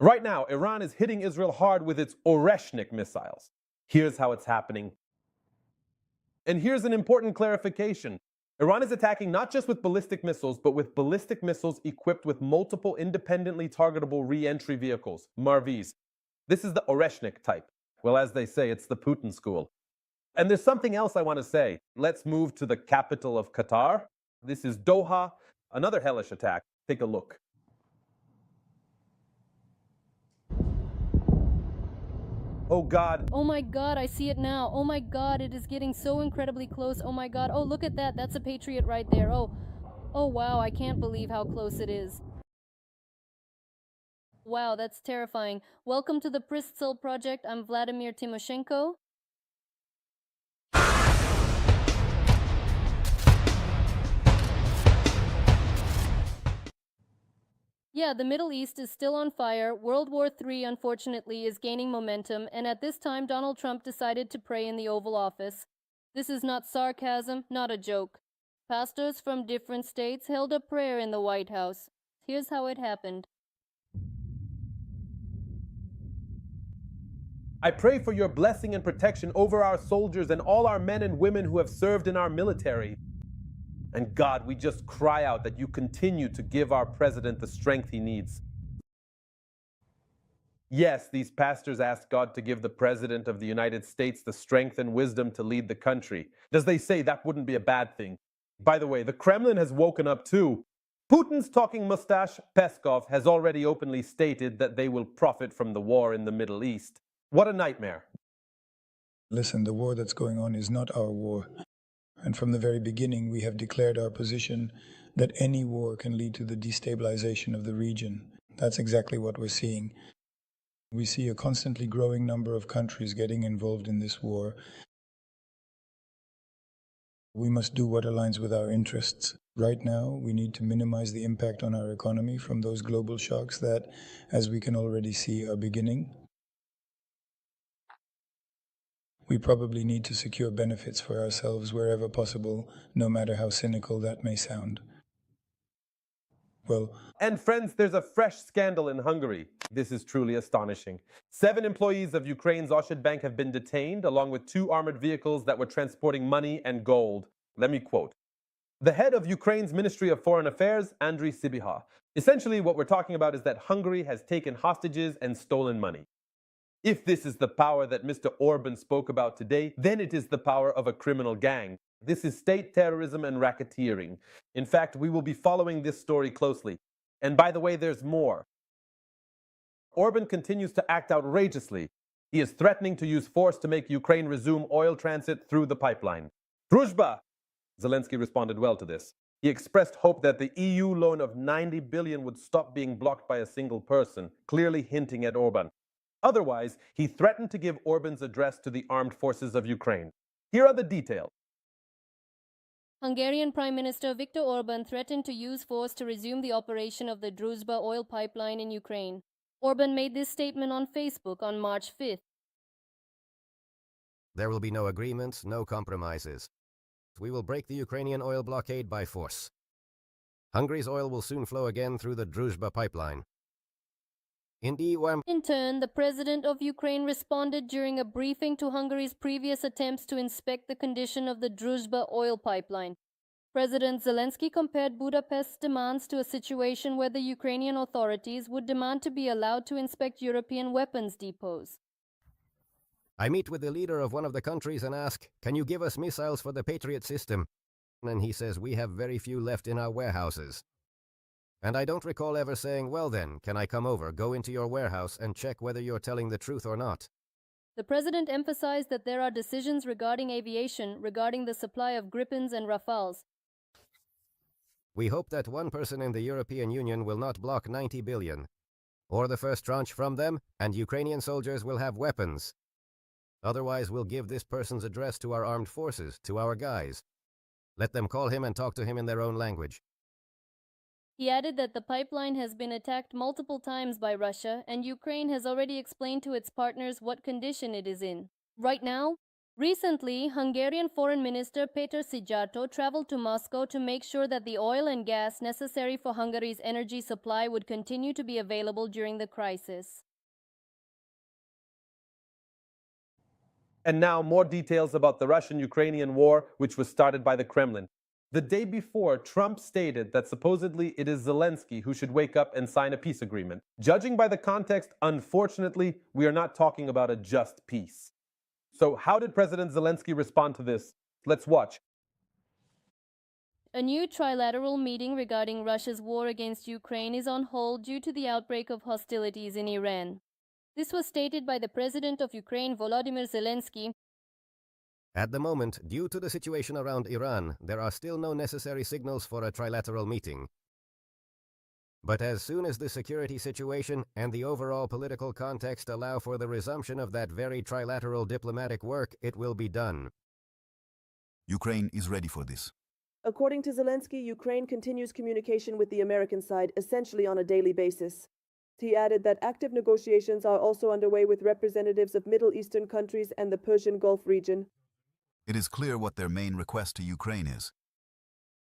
Right now, Iran is hitting Israel hard with its Oreshnik missiles. Here's how it's happening. And here's an important clarification. Iran is attacking not just with ballistic missiles, but with ballistic missiles equipped with multiple independently targetable re-entry vehicles, MARVs. This is the Oreshnik type. Well, as they say, it's the Putin school. And there's something else I want to say. Let's move to the capital of Qatar. This is Doha, another hellish attack. Take a look. Oh God. Oh my God, I see it now. Oh my God, it is getting so incredibly close. Oh my God. Oh, look at that. That's a Patriot right there. Oh wow, I can't believe how close it is. Wow, that's terrifying. Welcome to the Pristzel Project. I'm Vladimir Timoshenko. Yeah, the Middle East is still on fire. World War III, unfortunately, is gaining momentum, and at this time, Donald Trump decided to pray in the Oval Office. This is not sarcasm, not a joke. Pastors from different states held a prayer in the White House. Here's how it happened. I pray for your blessing and protection over our soldiers and all our men and women who have served in our military. And God, we just cry out that you continue to give our president the strength he needs. Yes, these pastors ask God to give the president of the United States the strength and wisdom to lead the country. As they say, that wouldn't be a bad thing. By the way, the Kremlin has woken up too. Putin's talking mustache, Peskov, has already openly stated that they will profit from the war in the Middle East. What a nightmare. Listen, the war that's going on is not our war. And from the very beginning, we have declared our position that any war can lead to the destabilization of the region. That's exactly what we're seeing. We see a constantly growing number of countries getting involved in this war. We must do what aligns with our interests. Right now, we need to minimize the impact on our economy from those global shocks that, as we can already see, are beginning. We probably need to secure benefits for ourselves wherever possible, no matter how cynical that may sound. Well, and friends, there's a fresh scandal in Hungary. This is truly astonishing. 7 employees of Ukraine's Oreshik bank have been detained, along with 2 armored vehicles that were transporting money and gold. Let me quote. The head of Ukraine's Ministry of Foreign Affairs, Andriy Sybiha. Essentially, what we're talking about is that Hungary has taken hostages and stolen money. If this is the power that Mr. Orban spoke about today, then it is the power of a criminal gang. This is state terrorism and racketeering. In fact, we will be following this story closely. And by the way, there's more. Orban continues to act outrageously. He is threatening to use force to make Ukraine resume oil transit through the pipeline. Druzhba! Zelensky responded well to this. He expressed hope that the EU loan of 90 billion would stop being blocked by a single person, clearly hinting at Orban. Otherwise, he threatened to give Orban's address to the armed forces of Ukraine. Here are the details. Hungarian Prime Minister Viktor Orbán threatened to use force to resume the operation of the Druzhba oil pipeline in Ukraine. Orban made this statement on Facebook on March 5th. There will be no agreements, no compromises. We will break the Ukrainian oil blockade by force. Hungary's oil will soon flow again through the Druzhba pipeline. In turn, the president of Ukraine responded during a briefing to Hungary's previous attempts to inspect the condition of the Druzhba oil pipeline. President Zelensky compared Budapest's demands to a situation where the Ukrainian authorities would demand to be allowed to inspect European weapons depots. I meet with the leader of one of the countries and ask, can you give us missiles for the Patriot system? And he says we have very few left in our warehouses. And I don't recall ever saying, well then, can I come over, go into your warehouse and check whether you're telling the truth or not? The president emphasized that there are decisions regarding aviation, regarding the supply of Gripens and Rafales. We hope that one person in the European Union will not block 90 billion, or the first tranche from them, and Ukrainian soldiers will have weapons. Otherwise, we'll give this person's address to our armed forces, to our guys. Let them call him and talk to him in their own language. He added that the pipeline has been attacked multiple times by Russia, and Ukraine has already explained to its partners what condition it is in. Right now, Recently, Hungarian Foreign Minister Péter Szijjártó traveled to Moscow to make sure that the oil and gas necessary for Hungary's energy supply would continue to be available during the crisis. And now more details about the Russian-Ukrainian war, which was started by the Kremlin. The day before, Trump stated that supposedly it is Zelensky who should wake up and sign a peace agreement. Judging by the context, unfortunately, we are not talking about a just peace. So how did President Zelensky respond to this? Let's watch. A new trilateral meeting regarding Russia's war against Ukraine is on hold due to the outbreak of hostilities in Iran. This was stated by the President of Ukraine, Volodymyr Zelensky. At the moment, due to the situation around Iran, there are still no necessary signals for a trilateral meeting. But as soon as the security situation and the overall political context allow for the resumption of that very trilateral diplomatic work, it will be done. Ukraine is ready for this. According to Zelensky, Ukraine continues communication with the American side essentially on a daily basis. He added that active negotiations are also underway with representatives of Middle Eastern countries and the Persian Gulf region. It is clear what their main request to Ukraine is.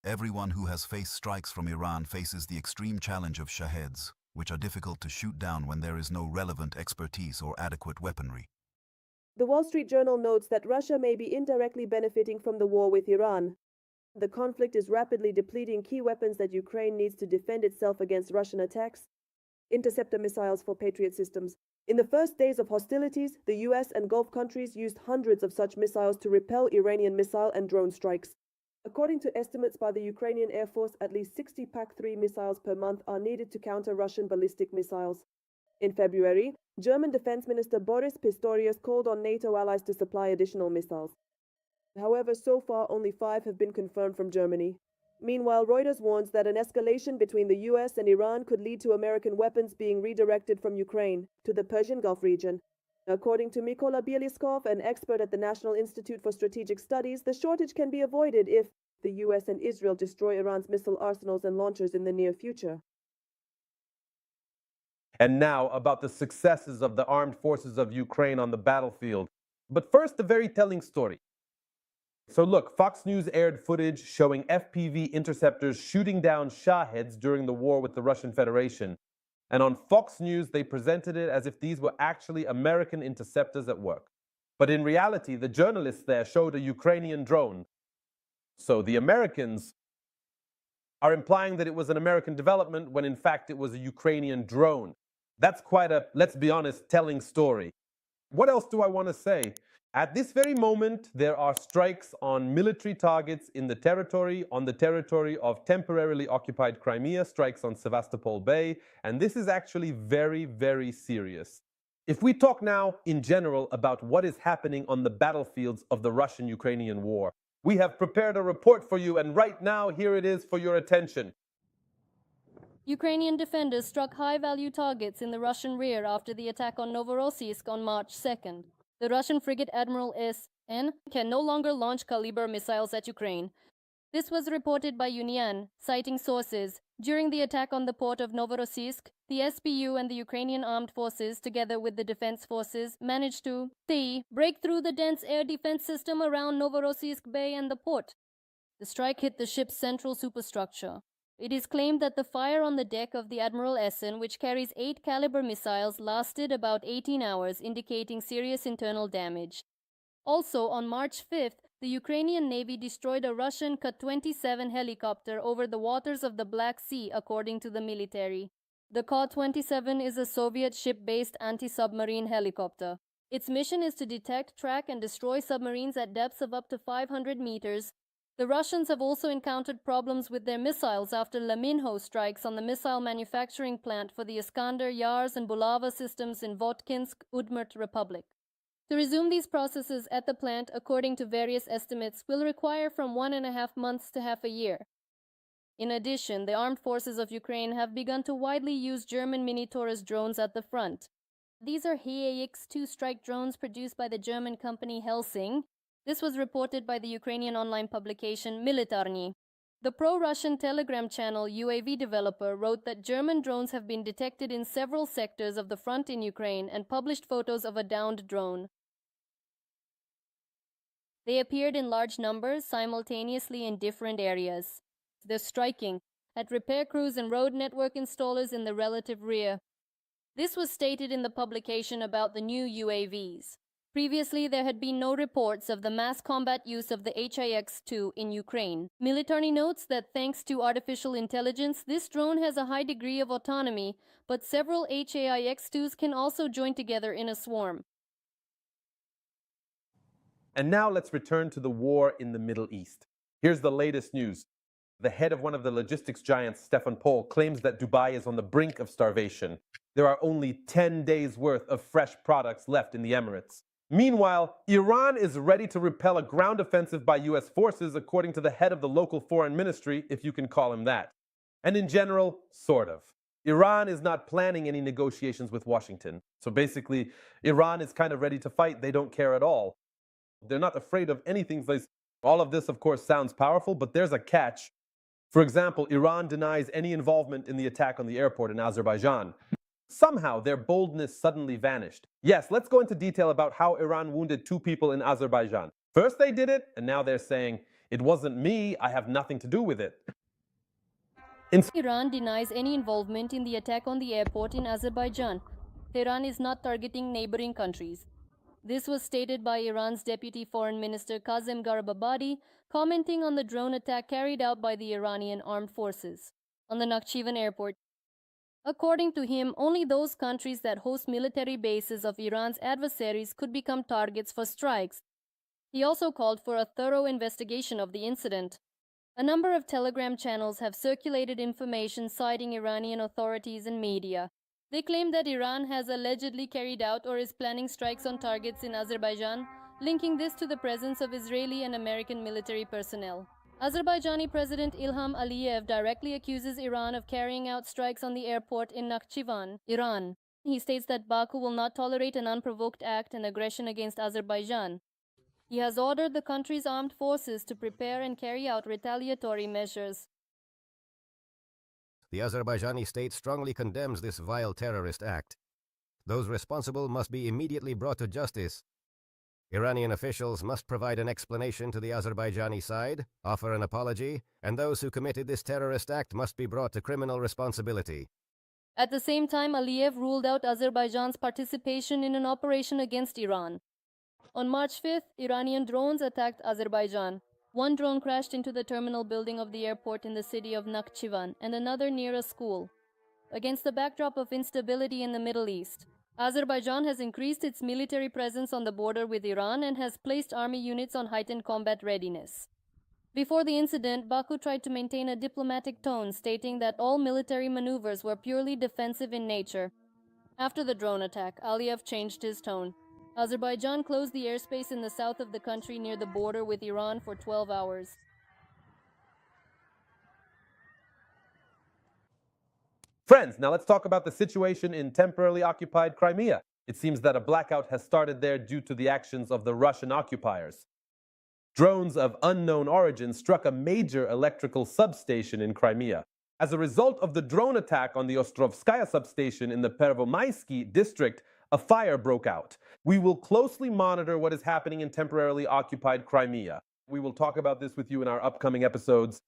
Everyone who has faced strikes from Iran faces the extreme challenge of shaheds, which are difficult to shoot down when there is no relevant expertise or adequate weaponry. The Wall Street Journal notes that Russia may be indirectly benefiting from the war with Iran. The conflict is rapidly depleting key weapons that Ukraine needs to defend itself against Russian attacks. Interceptor missiles for Patriot systems. In the first days of hostilities, the US and Gulf countries used hundreds of such missiles to repel Iranian missile and drone strikes. According to estimates by the Ukrainian Air Force, at least 60 PAC-3 missiles per month are needed to counter Russian ballistic missiles. In February, German Defense Minister Boris Pistorius called on NATO allies to supply additional missiles. However, so far only 5 have been confirmed from Germany. Meanwhile, Reuters warns that an escalation between the US and Iran could lead to American weapons being redirected from Ukraine to the Persian Gulf region. According to Mykola Bieliskov, an expert at the National Institute for Strategic Studies, the shortage can be avoided if the US and Israel destroy Iran's missile arsenals and launchers in the near future. And now about the successes of the armed forces of Ukraine on the battlefield. But first, a very telling story. So look, Fox News aired footage showing FPV interceptors shooting down Shaheds during the war with the Russian Federation. And on Fox News, they presented it as if these were actually American interceptors at work. But in reality, the journalists there showed a Ukrainian drone. So the Americans are implying that it was an American development when in fact it was a Ukrainian drone. That's quite a, let's be honest, telling story. What else do I want to say? At this very moment, there are strikes on military targets on the territory of temporarily occupied Crimea, strikes on Sevastopol Bay, and this is actually very, very serious. If we talk now in general about what is happening on the battlefields of the Russian-Ukrainian war, we have prepared a report for you, and right now, here it is for your attention. Ukrainian defenders struck high-value targets in the Russian rear after the attack on Novorossiysk on March 2nd. The Russian frigate Admiral S.N. can no longer launch Caliber missiles at Ukraine. This was reported by Unian, citing sources. During the attack on the port of Novorossiysk, the SBU and the Ukrainian armed forces, together with the defense forces, managed to break through the dense air defense system around Novorossiysk Bay and the port. The strike hit the ship's central superstructure. It is claimed that the fire on the deck of the Admiral Essen, which carries 8 Caliber missiles, lasted about 18 hours, indicating serious internal damage. Also, on March 5th, the Ukrainian Navy destroyed a Russian Ka-27 helicopter over the waters of the Black Sea, according to the military. The Ka-27 is a Soviet ship-based anti-submarine helicopter. Its mission is to detect, track, and destroy submarines at depths of up to 500 meters. The Russians have also encountered problems with their missiles after Laminho strikes on the missile manufacturing plant for the Iskander, Yars, and Bulava systems in Votkinsk, Udmurt Republic. To resume these processes at the plant, according to various estimates, will require from 1.5 months to half a year. In addition, the armed forces of Ukraine have begun to widely use German Mini-Taurus drones at the front. These are HAX-2 strike drones produced by the German company Helsing. This was reported by the Ukrainian online publication Militarny. The pro-Russian Telegram channel UAV Developer wrote that German drones have been detected in several sectors of the front in Ukraine and published photos of a downed drone. They appeared in large numbers simultaneously in different areas. They're striking at repair crews and road network installers in the relative rear. This was stated in the publication about the new UAVs. Previously, there had been no reports of the mass combat use of the HIX-2 in Ukraine. Military notes that thanks to artificial intelligence, this drone has a high degree of autonomy, but several HIX-2s can also join together in a swarm. And now let's return to the war in the Middle East. Here's the latest news. The head of one of the logistics giants, Stefan Pohl, claims that Dubai is on the brink of starvation. There are only 10 days' worth of fresh products left in the Emirates. Meanwhile, Iran is ready to repel a ground offensive by US forces, according to the head of the local foreign ministry, if you can call him that. And in general, sort of. Iran is not planning any negotiations with Washington. So basically, Iran is kind of ready to fight. They don't care at all. They're not afraid of anything. All of this, of course, sounds powerful, but there's a catch. For example, Iran denies any involvement in the attack on the airport in Azerbaijan. Somehow, their boldness suddenly vanished. Yes, let's go into detail about how Iran wounded 2 people in Azerbaijan. First they did it, and now they're saying, it wasn't me, I have nothing to do with it. Iran denies any involvement in the attack on the airport in Azerbaijan. Tehran is not targeting neighboring countries. This was stated by Iran's Deputy Foreign Minister Kazem Garibabadi, commenting on the drone attack carried out by the Iranian armed forces on the Nakhchivan airport. According to him, only those countries that host military bases of Iran's adversaries could become targets for strikes. He also called for a thorough investigation of the incident. A number of Telegram channels have circulated information citing Iranian authorities and media. They claim that Iran has allegedly carried out or is planning strikes on targets in Azerbaijan, linking this to the presence of Israeli and American military personnel. Azerbaijani President Ilham Aliyev directly accuses Iran of carrying out strikes on the airport in Nakhchivan, Iran. He states that Baku will not tolerate an unprovoked act and aggression against Azerbaijan. He has ordered the country's armed forces to prepare and carry out retaliatory measures. The Azerbaijani state strongly condemns this vile terrorist act. Those responsible must be immediately brought to justice. Iranian officials must provide an explanation to the Azerbaijani side, offer an apology, and those who committed this terrorist act must be brought to criminal responsibility. At the same time, Aliyev ruled out Azerbaijan's participation in an operation against Iran. On March 5th, Iranian drones attacked Azerbaijan. One drone crashed into the terminal building of the airport in the city of Nakhchivan and another near a school. Against the backdrop of instability in the Middle East, Azerbaijan has increased its military presence on the border with Iran and has placed army units on heightened combat readiness. Before the incident, Baku tried to maintain a diplomatic tone, stating that all military maneuvers were purely defensive in nature. After the drone attack, Aliyev changed his tone. Azerbaijan closed the airspace in the south of the country near the border with Iran for 12 hours. Friends, now let's talk about the situation in temporarily occupied Crimea. It seems that a blackout has started there due to the actions of the Russian occupiers. Drones of unknown origin struck a major electrical substation in Crimea. As a result of the drone attack on the Ostrovskaya substation in the Pervomaisky district, a fire broke out. We will closely monitor what is happening in temporarily occupied Crimea. We will talk about this with you in our upcoming episodes.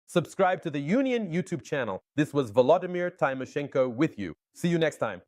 Subscribe to the Union YouTube channel. This was Volodymyr Tymoshenko with you. See you next time.